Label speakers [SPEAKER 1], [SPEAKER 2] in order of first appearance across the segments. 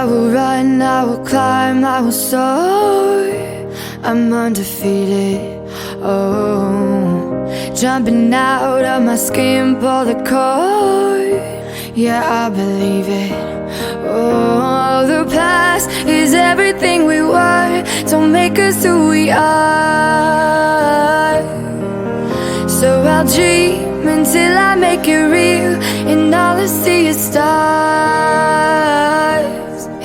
[SPEAKER 1] I will run, I will climb, I will soar. I'm undefeated, oh. Jumping out of my skin, pull the cord. Yeah, I believe it. Oh, the past is everything we were. Don't make us who we are. So I'll dream until I make it real, and all I see is stars.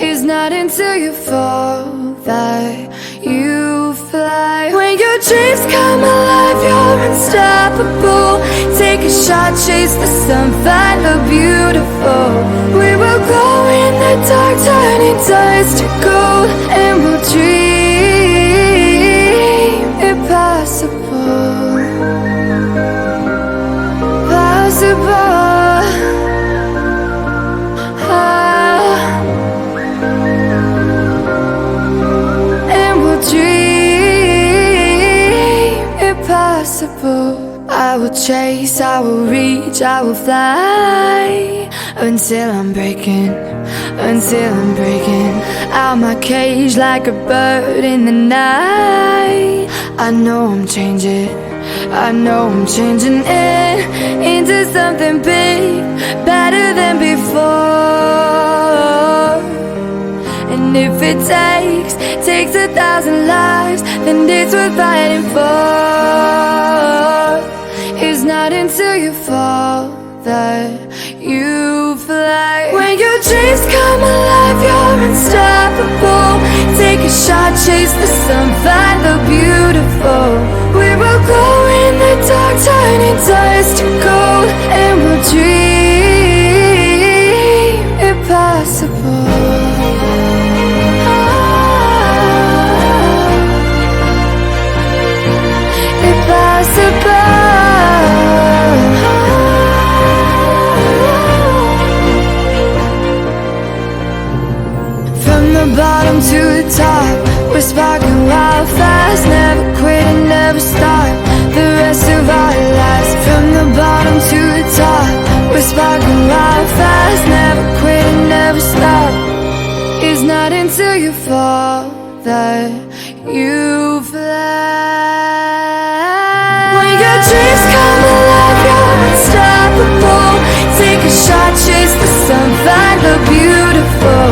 [SPEAKER 1] It's not until you fall that you fly. When your dreams come alive, you're unstoppable. Take a shot, chase the sun, find the beautiful. We will glow in the dark, turning dust to gold, and we'll dream impossible. And we'll dream impossible. I will chase, I will reach, I will fly until I'm breaking out my cage like a bird in the night. I know I'm changing into something big, better than before. And if it takes 1,000 lives, then it's worth fighting for. It's not until you fall that you fly. When your dreams come alive, you're unstoppable. Take a shot, chase the sun, find the beautiful. We will glow in the dark, turning dust to gold, and we'll dream impossible. From the bottom to the top, we're sparking wild fast. Never quit and never stop the rest of our lives. From the bottom to the top, we're sparking wild fast. Never quit and never stop. It's not until you fall that you fly. When your dreams come alive, you're unstoppable. Take a shot, chase the sun, find the beautiful.